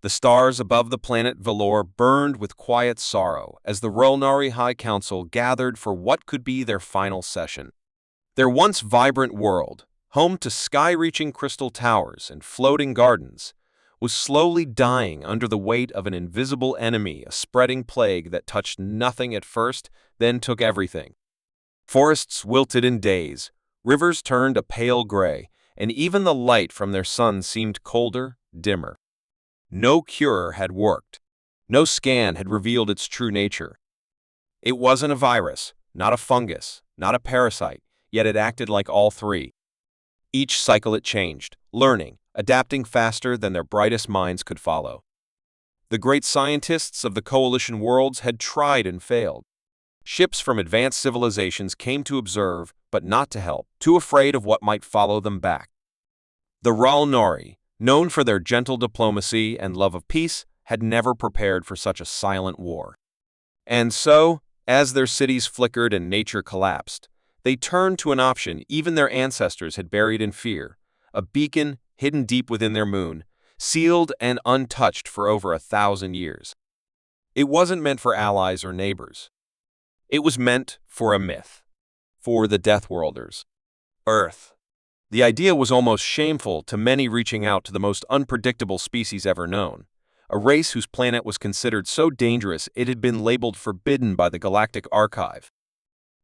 The stars above the planet Valor burned with quiet sorrow as the Relnari High Council gathered for what could be their final session. Their once vibrant world, home to sky-reaching crystal towers and floating gardens, was slowly dying under the weight of an invisible enemy, a spreading plague that touched nothing at first, then took everything. Forests wilted in days, rivers turned a pale gray, and even the light from their sun seemed colder, dimmer. No cure had worked. No scan had revealed its true nature. It wasn't a virus, not a fungus, not a parasite, yet it acted like all three. Each cycle it changed, learning, adapting faster than their brightest minds could follow. The great scientists of the Coalition worlds had tried and failed. Ships from advanced civilizations came to observe, but not to help, too afraid of what might follow them back. The Relnari, known for their gentle diplomacy and love of peace, had never prepared for such a silent war. And so, as their cities flickered and nature collapsed, they turned to an option even their ancestors had buried in fear, a beacon hidden deep within their moon, sealed and untouched for over 1,000 years. It wasn't meant for allies or neighbors. It was meant for a myth, for the Deathworlders. Earth. The idea was almost shameful to many, reaching out to the most unpredictable species ever known, a race whose planet was considered so dangerous it had been labeled forbidden by the Galactic Archive.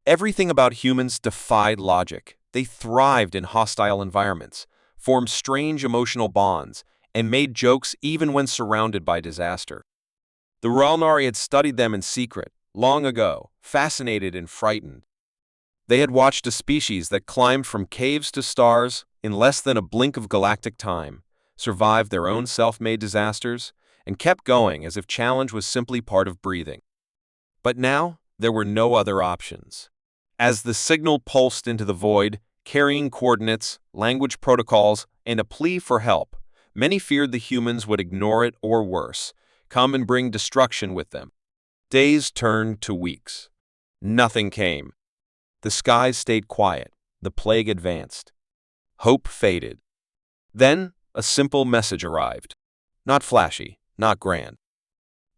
Everything about humans defied logic. They thrived in hostile environments, formed strange emotional bonds, and made jokes even when surrounded by disaster. The Relnari had studied them in secret, long ago, fascinated and frightened. They had watched a species that climbed from caves to stars in less than a blink of galactic time, survived their own self-made disasters, and kept going as if challenge was simply part of breathing. But now, there were no other options. As the signal pulsed into the void, carrying coordinates, language protocols, and a plea for help, many feared the humans would ignore it or worse, come and bring destruction with them. Days turned to weeks. Nothing came. The skies stayed quiet. The plague advanced. Hope faded. Then, a simple message arrived. Not flashy, not grand.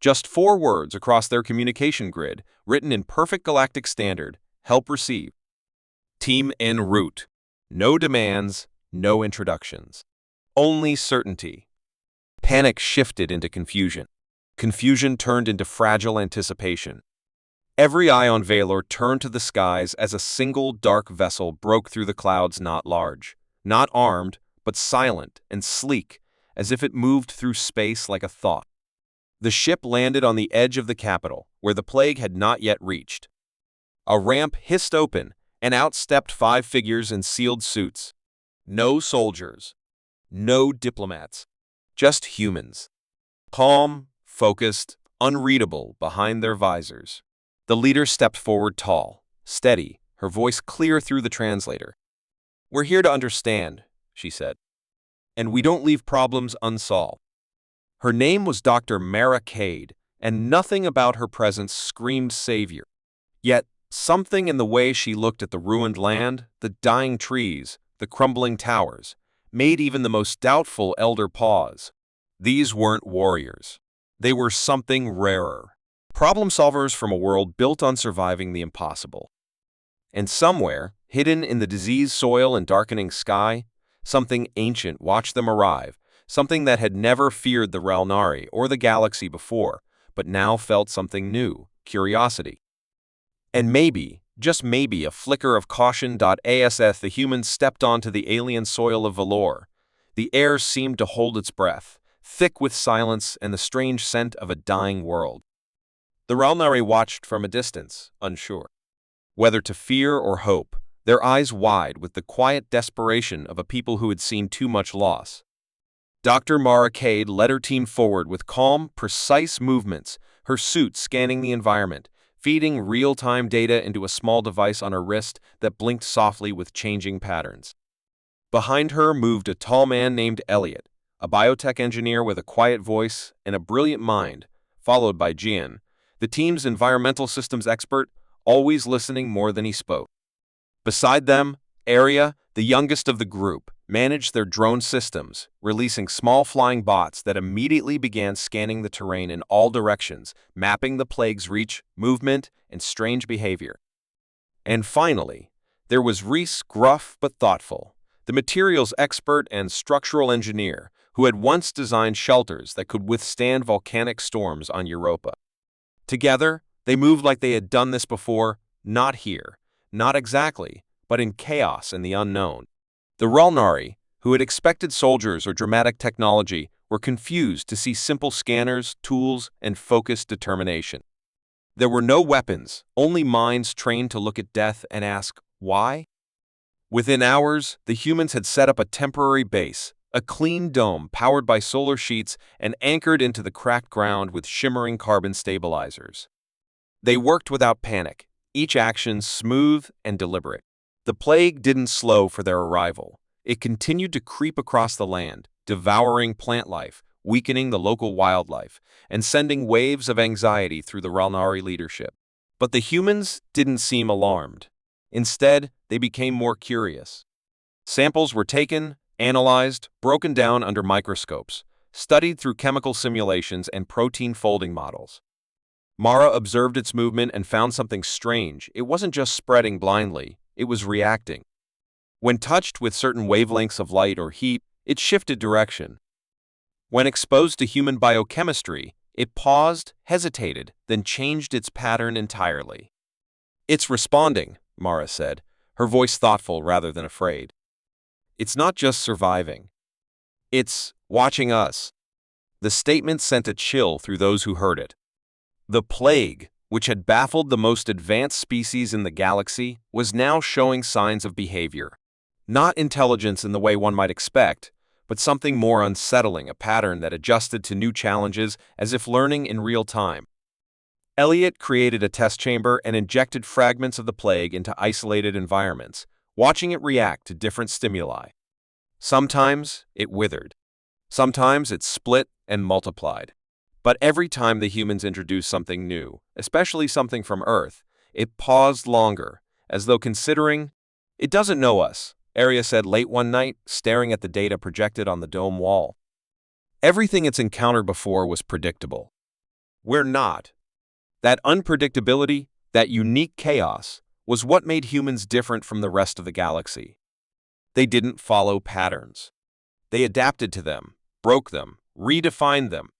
Just 4 words across their communication grid, written in perfect galactic standard: help received. Team en route. No demands, no introductions. Only certainty. Panic shifted into confusion. Confusion turned into fragile anticipation. Every eye on Valor turned to the skies as a single dark vessel broke through the clouds, not large, not armed, but silent and sleek, as if it moved through space like a thought. The ship landed on the edge of the capital, where the plague had not yet reached. A ramp hissed open, and out stepped 5 figures in sealed suits. No soldiers. No diplomats. Just humans. Calm, focused, unreadable behind their visors. The leader stepped forward tall, steady, her voice clear through the translator. "We're here to understand," she said. "And we don't leave problems unsolved." Her name was Dr. Mara Cade, and nothing about her presence screamed savior. Yet, something in the way she looked at the ruined land, the dying trees, the crumbling towers, made even the most doubtful elder pause. These weren't warriors. They were something rarer. Problem solvers from a world built on surviving the impossible. And somewhere, hidden in the diseased soil and darkening sky, something ancient watched them arrive, something that had never feared the Relnari or the galaxy before, but now felt something new: curiosity. And maybe, just maybe, a flicker of caution. As the humans stepped onto the alien soil of Valor, the air seemed to hold its breath, thick with silence and the strange scent of a dying world. The Relnari watched from a distance, unsure whether to fear or hope, their eyes wide with the quiet desperation of a people who had seen too much loss. Dr. Mara Cade led her team forward with calm, precise movements, her suit scanning the environment, feeding real-time data into a small device on her wrist that blinked softly with changing patterns. Behind her moved a tall man named Elliot, a biotech engineer with a quiet voice and a brilliant mind, followed by Jian, the team's environmental systems expert, always listening more than he spoke. Beside them, Arya, the youngest of the group, managed their drone systems, releasing small flying bots that immediately began scanning the terrain in all directions, mapping the plague's reach, movement, and strange behavior. And finally, there was Reese, gruff but thoughtful, the materials expert and structural engineer who had once designed shelters that could withstand volcanic storms on Europa. Together, they moved like they had done this before, not here, not exactly, but in chaos and the unknown. The Rulnari, who had expected soldiers or dramatic technology, were confused to see simple scanners, tools, and focused determination. There were no weapons, only minds trained to look at death and ask, why? Within hours, the humans had set up a temporary base, a clean dome powered by solar sheets and anchored into the cracked ground with shimmering carbon stabilizers. They worked without panic, each action smooth and deliberate. The plague didn't slow for their arrival. It continued to creep across the land, devouring plant life, weakening the local wildlife, and sending waves of anxiety through the Rulnari leadership. But the humans didn't seem alarmed. Instead, they became more curious. Samples were taken, analyzed, broken down under microscopes, studied through chemical simulations and protein folding models. Mara observed its movement and found something strange. It wasn't just spreading blindly, it was reacting. When touched with certain wavelengths of light or heat, it shifted direction. When exposed to human biochemistry, it paused, hesitated, then changed its pattern entirely. "It's responding," Mara said, her voice thoughtful rather than afraid. "It's not just surviving. It's watching us." The statement sent a chill through those who heard it. The plague, which had baffled the most advanced species in the galaxy, was now showing signs of behavior. Not intelligence in the way one might expect, but something more unsettling, a pattern that adjusted to new challenges as if learning in real time. Elliot created a test chamber and injected fragments of the plague into isolated environments, watching it react to different stimuli. Sometimes it withered. Sometimes it split and multiplied. But every time the humans introduced something new, especially something from Earth, it paused longer, as though considering, "It doesn't know us," Arya said late one night, staring at the data projected on the dome wall. Everything it's encountered before was predictable. We're not. That unpredictability, that unique chaos, was what made humans different from the rest of the galaxy. They didn't follow patterns. They adapted to them, broke them, redefined them.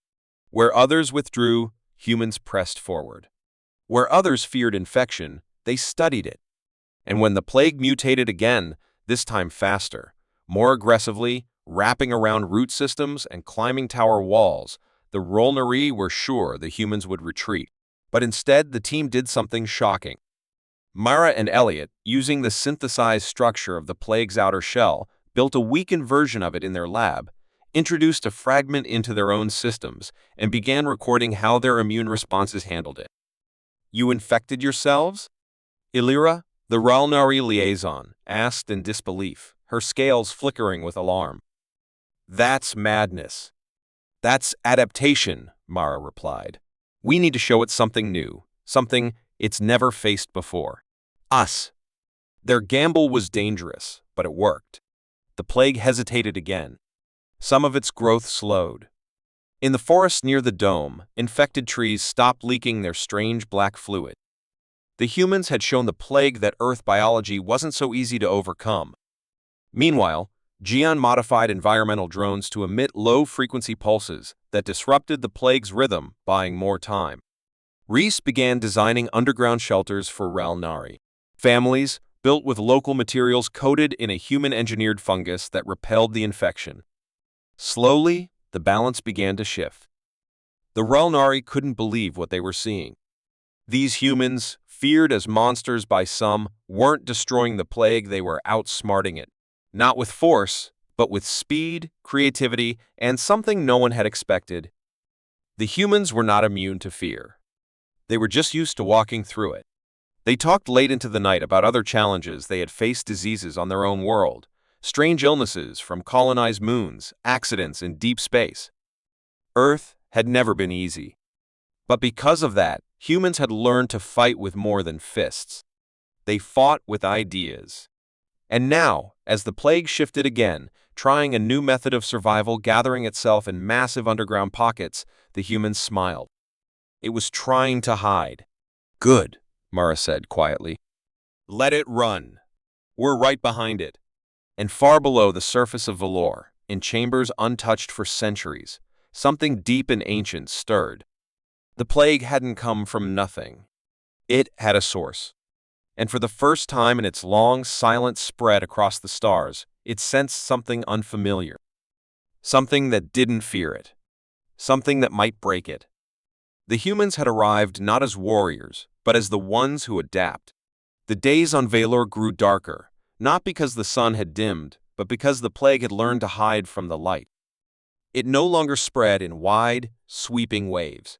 Where others withdrew, humans pressed forward. Where others feared infection, they studied it. And when the plague mutated again, this time faster, more aggressively, wrapping around root systems and climbing tower walls, the Rulnari were sure the humans would retreat. But instead, the team did something shocking. Mara and Elliot, using the synthesized structure of the plague's outer shell, built a weakened version of it in their lab, introduced a fragment into their own systems, and began recording how their immune responses handled it. "You infected yourselves?" Illyra, the Rulnari liaison, asked in disbelief, her scales flickering with alarm. "That's madness." "That's adaptation," Mara replied. "We need to show it something new, something it's never faced before. Us." Their gamble was dangerous, but it worked. The plague hesitated again. Some of its growth slowed. In the forest near the dome, infected trees stopped leaking their strange black fluid. The humans had shown the plague that Earth biology wasn't so easy to overcome. Meanwhile, Gian modified environmental drones to emit low-frequency pulses that disrupted the plague's rhythm, buying more time. Reese began designing underground shelters for Rulnari. Families, built with local materials coated in a human-engineered fungus that repelled the infection. Slowly, the balance began to shift. The Rulnari couldn't believe what they were seeing. These humans, feared as monsters by some, weren't destroying the plague, they were outsmarting it. Not with force, but with speed, creativity, and something no one had expected. The humans were not immune to fear. They were just used to walking through it. They talked late into the night about other challenges they had faced, diseases on their own world, strange illnesses from colonized moons, accidents in deep space. Earth had never been easy. But because of that, humans had learned to fight with more than fists. They fought with ideas. And now, as the plague shifted again, trying a new method of survival, gathering itself in massive underground pockets, the humans smiled. It was trying to hide. "Good," Mara said quietly. "Let it run. We're right behind it." And far below the surface of Valor, in chambers untouched for centuries, something deep and ancient stirred. The plague hadn't come from nothing. It had a source. And for the first time in its long, silent spread across the stars, it sensed something unfamiliar. Something that didn't fear it. Something that might break it. The humans had arrived not as warriors, but as the ones who adapt. The days on Valor grew darker, not because the sun had dimmed, but because the plague had learned to hide from the light. It no longer spread in wide, sweeping waves.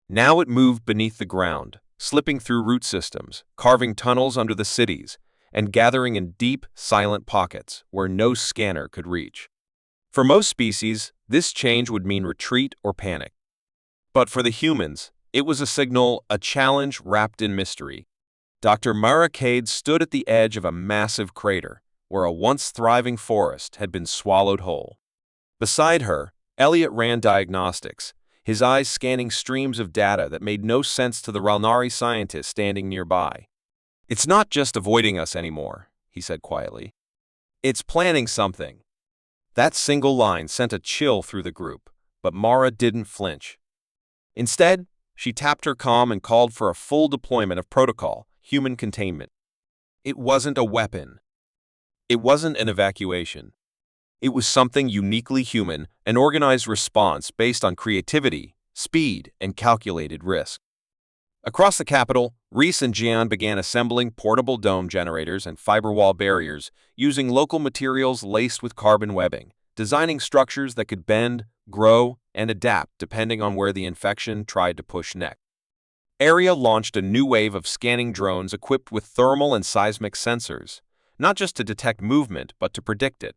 Now it moved beneath the ground, slipping through root systems, carving tunnels under the cities, and gathering in deep, silent pockets where no scanner could reach. For most species, this change would mean retreat or panic. But for the humans, it was a signal, a challenge wrapped in mystery. Dr. Mara Cade stood at the edge of a massive crater, where a once thriving forest had been swallowed whole. Beside her, Elliot ran diagnostics, his eyes scanning streams of data that made no sense to the Ralnari scientist standing nearby. "It's not just avoiding us anymore," he said quietly. "It's planning something." That single line sent a chill through the group, but Mara didn't flinch. Instead, she tapped her comm and called for a full deployment of protocol, human containment. It wasn't a weapon. It wasn't an evacuation. It was something uniquely human, an organized response based on creativity, speed, and calculated risk. Across the capital, Reese and Jian began assembling portable dome generators and fiber wall barriers using local materials laced with carbon webbing, designing structures that could bend, grow, and adapt depending on where the infection tried to push next. Area launched a new wave of scanning drones equipped with thermal and seismic sensors, not just to detect movement, but to predict it.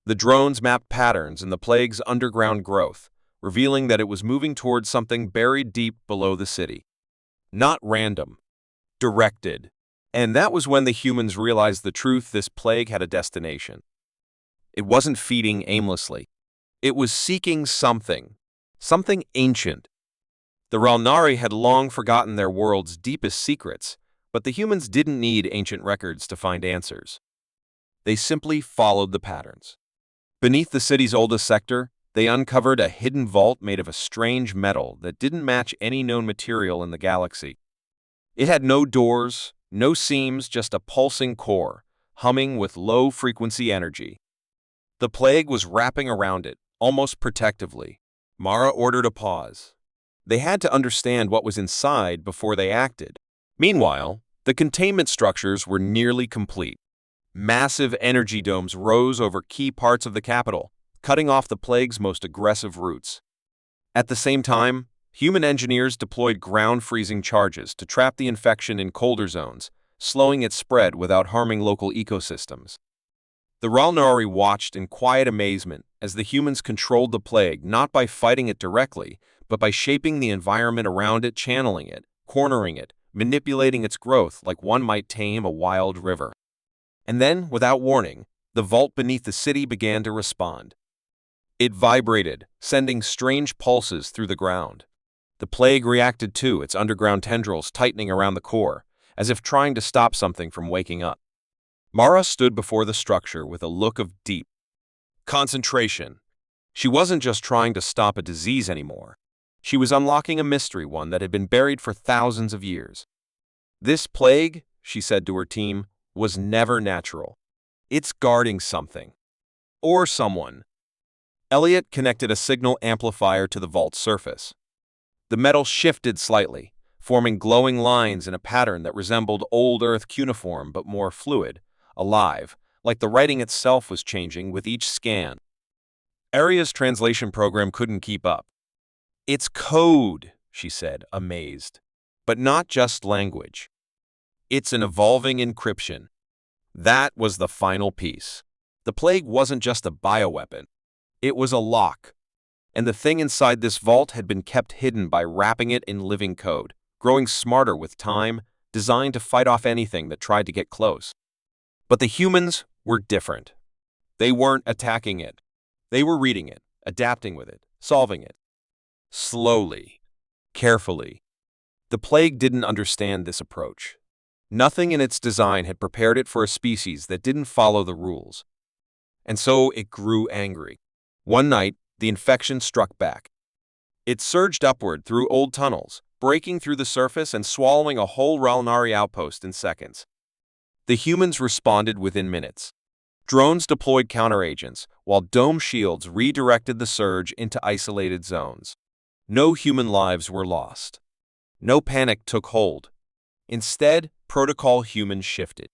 The drones mapped patterns in the plague's underground growth, revealing that it was moving towards something buried deep below the city. Not random. Directed. And that was when the humans realized the truth: this plague had a destination. It wasn't feeding aimlessly. It was seeking something. Something ancient. The Ralnari had long forgotten their world's deepest secrets, but the humans didn't need ancient records to find answers. They simply followed the patterns. Beneath the city's oldest sector, they uncovered a hidden vault made of a strange metal that didn't match any known material in the galaxy. It had no doors, no seams, just a pulsing core, humming with low-frequency energy. The plague was wrapping around it, almost protectively. Mara ordered a pause. They had to understand what was inside before they acted. Meanwhile, the containment structures were nearly complete. Massive energy domes rose over key parts of the capital, cutting off the plague's most aggressive routes. At the same time, human engineers deployed ground-freezing charges to trap the infection in colder zones, slowing its spread without harming local ecosystems. The Ralnari watched in quiet amazement as the humans controlled the plague not by fighting it directly, but by shaping the environment around it, channeling it, cornering it, manipulating its growth like one might tame a wild river. And then, without warning, the vault beneath the city began to respond. It vibrated, sending strange pulses through the ground. The plague reacted too, its underground tendrils tightening around the core, as if trying to stop something from waking up. Mara stood before the structure with a look of deep concentration. She wasn't just trying to stop a disease anymore. She was unlocking a mystery, one that had been buried for thousands of years. "This plague," she said to her team, "was never natural. It's guarding something. Or someone." Elliot connected a signal amplifier to the vault's surface. The metal shifted slightly, forming glowing lines in a pattern that resembled old Earth cuneiform but more fluid, alive, like the writing itself was changing with each scan. Aria's translation program couldn't keep up. "It's code," she said, amazed. "But not just language. It's an evolving encryption." That was the final piece. The plague wasn't just a bioweapon. It was a lock. And the thing inside this vault had been kept hidden by wrapping it in living code, growing smarter with time, designed to fight off anything that tried to get close. But the humans were different. They weren't attacking it. They were reading it, adapting with it, solving it. Slowly, carefully. The plague didn't understand this approach. Nothing in its design had prepared it for a species that didn't follow the rules. And so it grew angry. One night, the infection struck back. It surged upward through old tunnels, breaking through the surface and swallowing a whole Ralnari outpost in seconds. The humans responded within minutes. Drones deployed counteragents, while dome shields redirected the surge into isolated zones. No human lives were lost. No panic took hold. Instead, protocol humans shifted.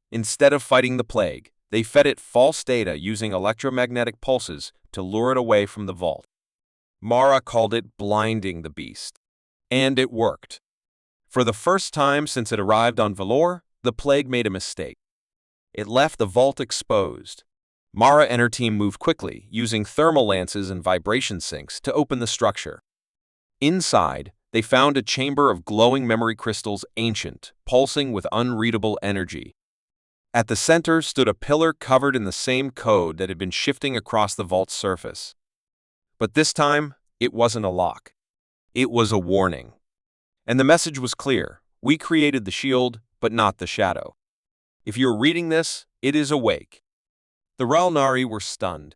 Instead of fighting the plague, they fed it false data using electromagnetic pulses to lure it away from the vault. Mara called it blinding the beast. And it worked. For the first time since it arrived on Valor, the plague made a mistake. It left the vault exposed. Mara and her team moved quickly, using thermal lances and vibration sinks to open the structure. Inside, they found a chamber of glowing memory crystals, ancient, pulsing with unreadable energy. At the center stood a pillar covered in the same code that had been shifting across the vault's surface. But this time, it wasn't a lock. It was a warning. And the message was clear. We created the shield, but not the shadow. If you're reading this, it is awake. The Ralnari were stunned.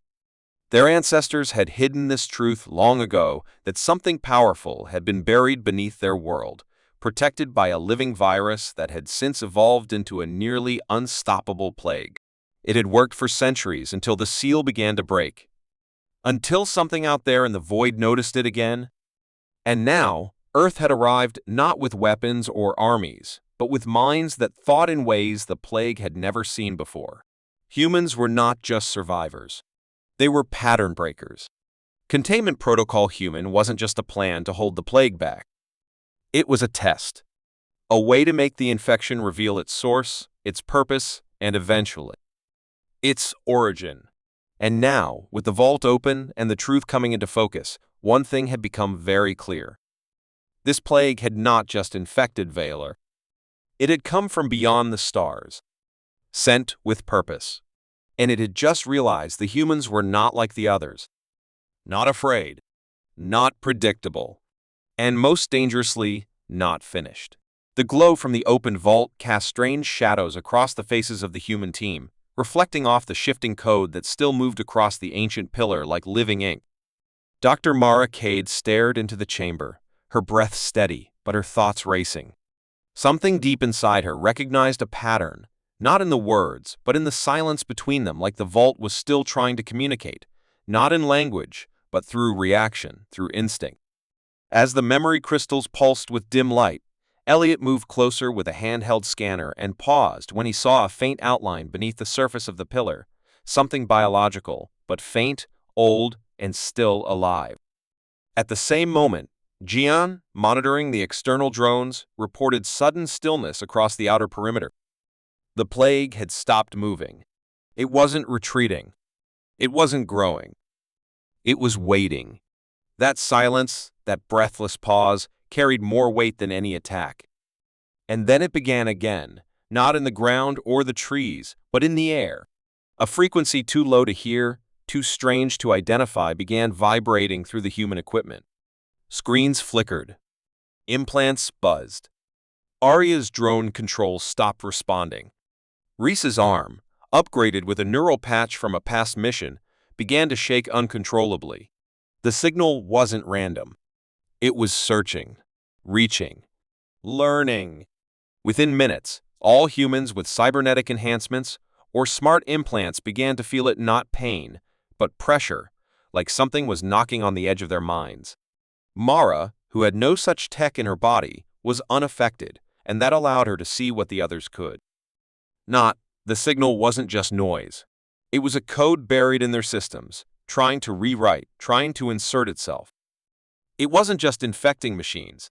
Their ancestors had hidden this truth long ago, that something powerful had been buried beneath their world, protected by a living virus that had since evolved into a nearly unstoppable plague. It had worked for centuries until the seal began to break. Until something out there in the void noticed it again. And now, Earth had arrived not with weapons or armies, but with minds that thought in ways the plague had never seen before. Humans were not just survivors. They were pattern breakers. Containment Protocol Human wasn't just a plan to hold the plague back. It was a test. A way to make the infection reveal its source, its purpose, and eventually, its origin. And now, with the vault open and the truth coming into focus, one thing had become very clear. This plague had not just infected Valor. It had come from beyond the stars, sent with purpose. And it had just realized the humans were not like the others. Not afraid, not predictable, and most dangerously, not finished. The glow from the opened vault cast strange shadows across the faces of the human team, reflecting off the shifting code that still moved across the ancient pillar like living ink. Dr. Mara Cade stared into the chamber, her breath steady, but her thoughts racing. Something deep inside her recognized a pattern, not in the words, but in the silence between them, like the vault was still trying to communicate, not in language, but through reaction, through instinct. As the memory crystals pulsed with dim light, Elliot moved closer with a handheld scanner and paused when he saw a faint outline beneath the surface of the pillar, something biological, but faint, old, and still alive. At the same moment, Jian, monitoring the external drones, reported sudden stillness across the outer perimeter. The plague had stopped moving. It wasn't retreating. It wasn't growing. It was waiting. That silence, that breathless pause, carried more weight than any attack. And then it began again, not in the ground or the trees, but in the air. A frequency too low to hear, too strange to identify, began vibrating through the human equipment. Screens flickered. Implants buzzed. Arya's drone controls stopped responding. Reese's arm, upgraded with a neural patch from a past mission, began to shake uncontrollably. The signal wasn't random. It was searching, reaching, learning. Within minutes, all humans with cybernetic enhancements or smart implants began to feel it not pain, but pressure, like something was knocking on the edge of their minds. Mara, who had no such tech in her body, was unaffected, and that allowed her to see what the others could. The signal wasn't just noise. It was a code buried in their systems, trying to rewrite, trying to insert itself. It wasn't just infecting machines.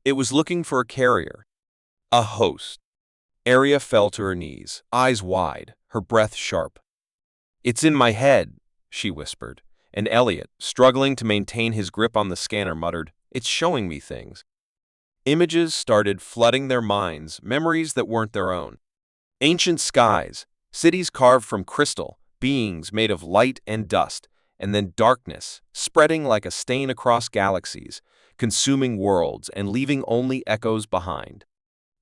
It was looking for a carrier, a host. Arya fell to her knees, eyes wide, her breath sharp. "It's in my head," she whispered, and Elliot, struggling to maintain his grip on the scanner, muttered, "It's showing me things." Images started flooding their minds, memories that weren't their own. Ancient skies, cities carved from crystal, beings made of light and dust, and then darkness, spreading like a stain across galaxies, consuming worlds and leaving only echoes behind.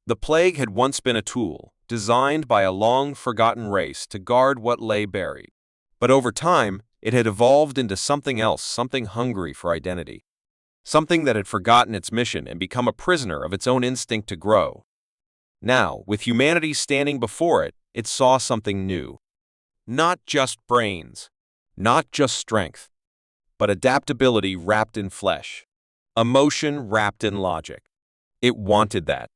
The plague had once been a tool, designed by a long-forgotten race to guard what lay buried. But over time, it had evolved into something else, something hungry for identity. Something that had forgotten its mission and become a prisoner of its own instinct to grow. Now, with humanity standing before it, it saw something new. Not just brains, not just strength, but adaptability wrapped in flesh. Emotion wrapped in logic. It wanted that.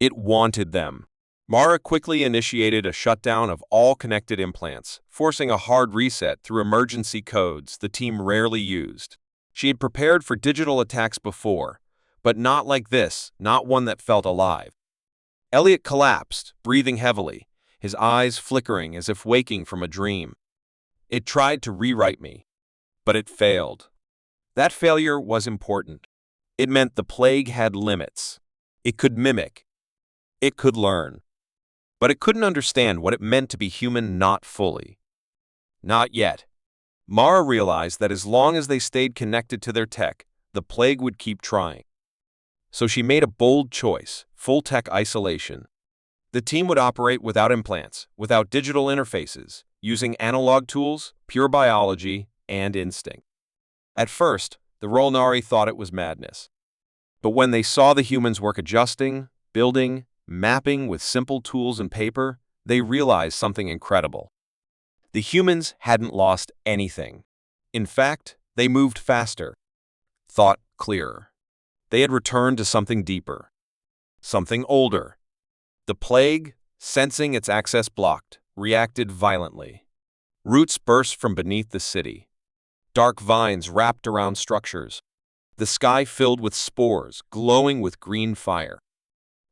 It wanted them. Mara quickly initiated a shutdown of all connected implants, forcing a hard reset through emergency codes the team rarely used. She had prepared for digital attacks before, but not like this, not one that felt alive. Elliot collapsed, breathing heavily, his eyes flickering as if waking from a dream. It tried to rewrite me, but it failed. That failure was important. It meant the plague had limits. It could mimic. It could learn. But it couldn't understand what it meant to be human, not fully. Not yet. Mara realized that as long as they stayed connected to their tech, the plague would keep trying. So she made a bold choice, full tech isolation. The team would operate without implants, without digital interfaces, using analog tools, pure biology, and instinct. At first, the Rolnari thought it was madness. But when they saw the humans work adjusting, building, mapping with simple tools and paper, they realized something incredible. The humans hadn't lost anything. In fact, they moved faster, thought clearer. They had returned to something deeper, something older. The plague, sensing its access blocked, reacted violently. Roots burst from beneath the city. Dark vines wrapped around structures. The sky filled with spores, glowing with green fire.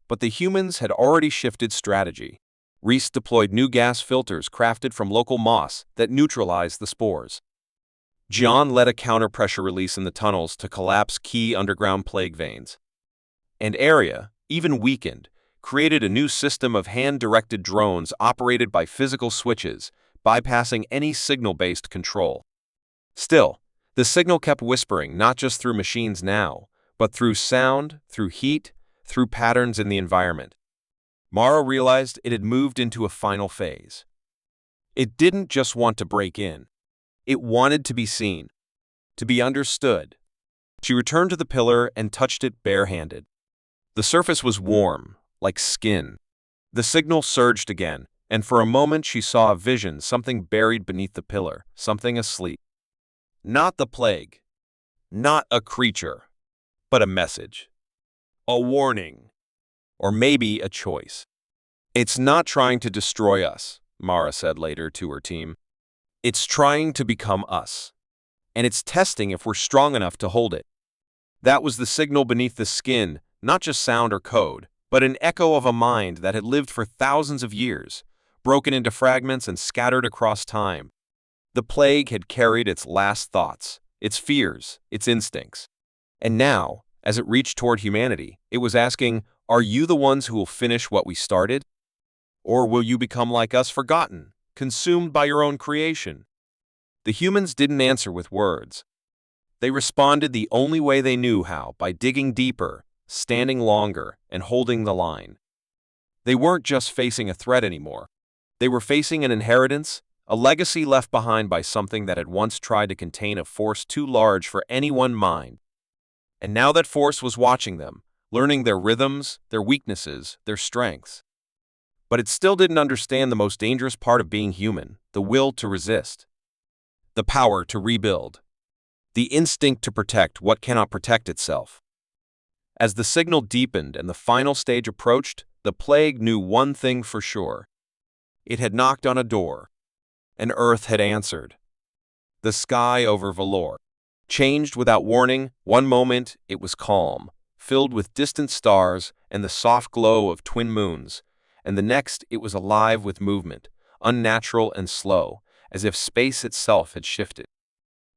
But the humans had already shifted strategy. Reese deployed new gas filters crafted from local moss that neutralized the spores. John led a counter-pressure release in the tunnels to collapse key underground plague veins. And Area, even weakened, created a new system of hand-directed drones operated by physical switches, bypassing any signal-based control. Still, the signal kept whispering not just through machines now, but through sound, through heat, through patterns in the environment. Mara realized it had moved into a final phase. It didn't just want to break in. It wanted to be seen, to be understood. She returned to the pillar and touched it barehanded. The surface was warm, like skin. The signal surged again, and for a moment she saw a vision, something buried beneath the pillar, something asleep. Not the plague, not a creature, but a message. A warning, or maybe a choice. It's not trying to destroy us, Mara said later to her team. It's trying to become us, and it's testing if we're strong enough to hold it. That was the signal beneath the skin, not just sound or code, but an echo of a mind that had lived for thousands of years, broken into fragments and scattered across time. The plague had carried its last thoughts, its fears, its instincts. And now, as it reached toward humanity, it was asking, are you the ones who will finish what we started? Or will you become like us, forgotten, consumed by your own creation? The humans didn't answer with words. They responded the only way they knew how, by digging deeper, standing longer, and holding the line. They weren't just facing a threat anymore. They were facing an inheritance, a legacy left behind by something that had once tried to contain a force too large for any one mind. And now that force was watching them, learning their rhythms, their weaknesses, their strengths. But it still didn't understand the most dangerous part of being human, the will to resist. The power to rebuild. The instinct to protect what cannot protect itself. As the signal deepened and the final stage approached, the plague knew one thing for sure. It had knocked on a door. And Earth had answered. The sky over Valor changed without warning. One moment it was calm, filled with distant stars and the soft glow of twin moons, and the next it was alive with movement, unnatural and slow, as if space itself had shifted.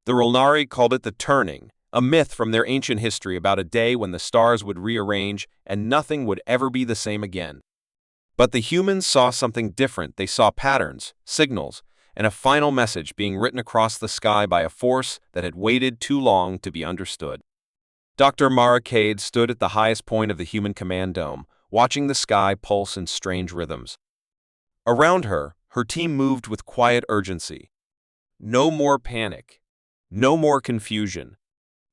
The Rolnari called it the turning, a myth from their ancient history about a day when the stars would rearrange and nothing would ever be the same again. But the humans saw something different. They saw patterns, signals, and a final message being written across the sky by a force that had waited too long to be understood. Dr. Mara Cade stood at the highest point of the human command dome, watching the sky pulse in strange rhythms. Around her, her team moved with quiet urgency. No more panic. No more confusion.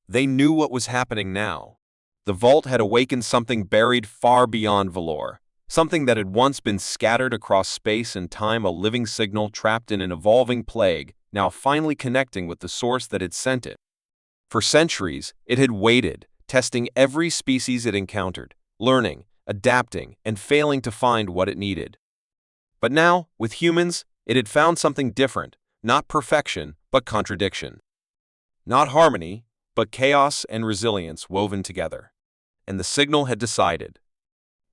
They knew what was happening now. The vault had awakened something buried far beyond Valor, something that had once been scattered across space and time, a living signal trapped in an evolving plague, now finally connecting with the source that had sent it. For centuries, it had waited, testing every species it encountered, learning, adapting, and failing to find what it needed. But now, with humans, it had found something different, not perfection, but contradiction. Not harmony, but chaos and resilience woven together. And the signal had decided.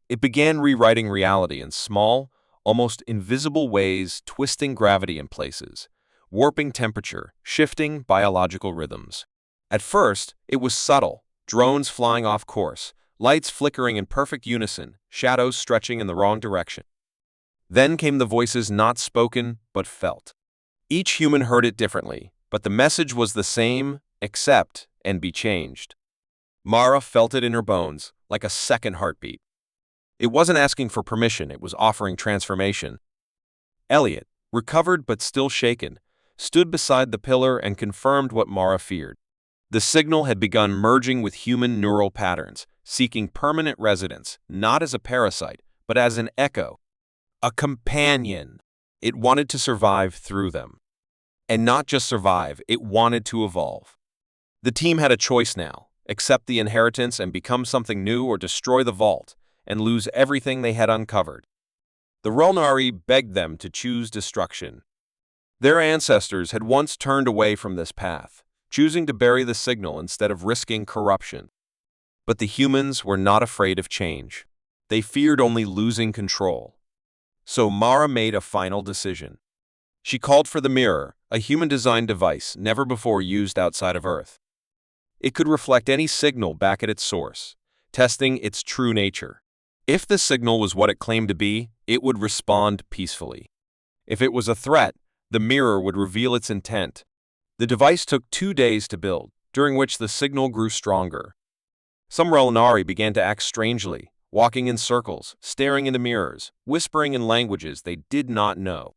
It began rewriting reality in small, almost invisible ways, twisting gravity in places, warping temperature, shifting biological rhythms. At first, it was subtle, drones flying off course, lights flickering in perfect unison, shadows stretching in the wrong direction. Then came the voices not spoken, but felt. Each human heard it differently, but the message was the same: accept and be changed. Mara felt it in her bones, like a second heartbeat. It wasn't asking for permission, it was offering transformation. Elliot, recovered but still shaken, stood beside the pillar and confirmed what Mara feared. The signal had begun merging with human neural patterns, seeking permanent residence, not as a parasite, but as an echo, a companion. It wanted to survive through them. And not just survive, it wanted to evolve. The team had a choice now: accept the inheritance and become something new, or destroy the vault and lose everything they had uncovered. The Relnari begged them to choose destruction. Their ancestors had once turned away from this path, choosing to bury the signal instead of risking corruption. But the humans were not afraid of change. They feared only losing control. So Mara made a final decision. She called for the mirror, a human-designed device never before used outside of Earth. It could reflect any signal back at its source, testing its true nature. If the signal was what it claimed to be, it would respond peacefully. If it was a threat, the mirror would reveal its intent. The device took 2 days to build, during which the signal grew stronger. Some Relnari began to act strangely, walking in circles, staring into mirrors, whispering in languages they did not know.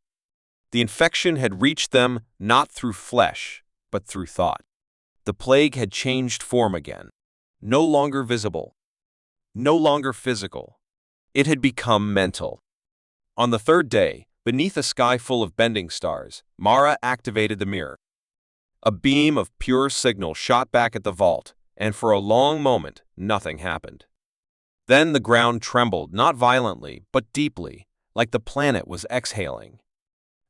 The infection had reached them not through flesh, but through thought. The plague had changed form again. No longer visible. No longer physical. It had become mental. On the 3rd day, beneath a sky full of bending stars, Mara activated the mirror. A beam of pure signal shot back at the vault, and for a long moment, nothing happened. Then the ground trembled, not violently, but deeply, like the planet was exhaling.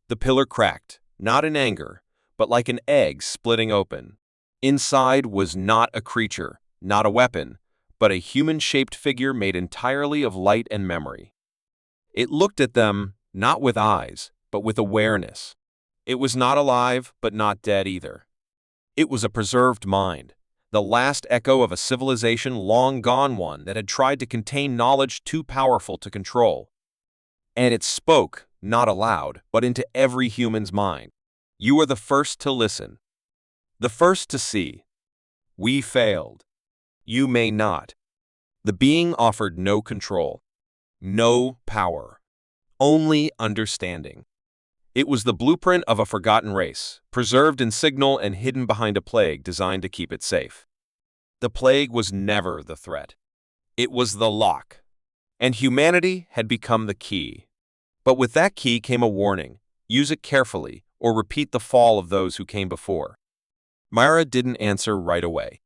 The pillar cracked, not in anger, but like an egg splitting open. Inside was not a creature, not a weapon, but a human-shaped figure made entirely of light and memory. It looked at them, not with eyes, but with awareness. It was not alive, but not dead either. It was a preserved mind, the last echo of a civilization long gone, one that had tried to contain knowledge too powerful to control. And it spoke, not aloud, but into every human's mind. You are the first to listen. The first to see. We failed. You may not. The being offered no control, no power, only understanding. It was the blueprint of a forgotten race, preserved in signal and hidden behind a plague designed to keep it safe. The plague was never the threat. It was the lock. And humanity had become the key. But with that key came a warning: use it carefully, or repeat the fall of those who came before. Myra didn't answer right away.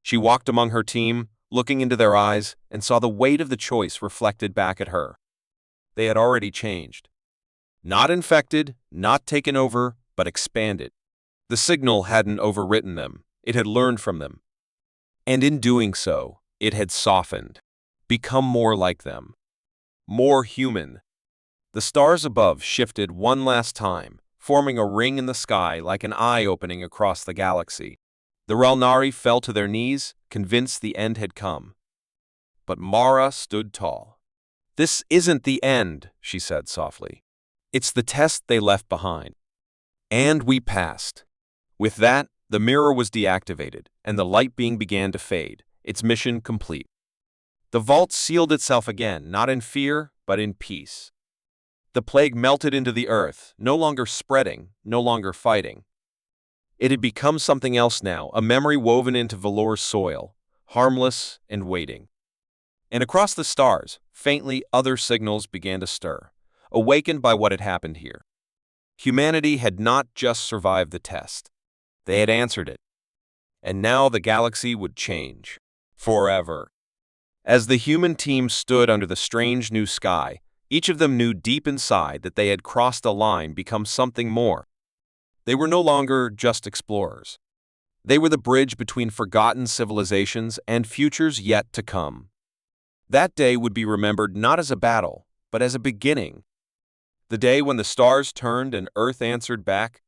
She walked among her team, looking into their eyes, and saw the weight of the choice reflected back at her. They had already changed. Not infected, not taken over, but expanded. The signal hadn't overwritten them, it had learned from them. And in doing so, it had softened, become more like them. More human. The stars above shifted one last time, forming a ring in the sky like an eye opening across the galaxy. The Relnari fell to their knees, convinced the end had come. But Mara stood tall. "This isn't the end," she said softly. "It's the test they left behind." And we passed. With that, the mirror was deactivated, and the light beam began to fade, its mission complete. The vault sealed itself again, not in fear, but in peace. The plague melted into the earth, no longer spreading, no longer fighting. It had become something else now, a memory woven into Valor's soil, harmless and waiting. And across the stars, faintly, other signals began to stir, awakened by what had happened here. Humanity had not just survived the test. They had answered it. And now the galaxy would change. Forever. As the human team stood under the strange new sky, each of them knew deep inside that they had crossed a line, become something more. They were no longer just explorers. They were the bridge between forgotten civilizations and futures yet to come. That day would be remembered not as a battle, but as a beginning. The day when the stars turned and Earth answered back,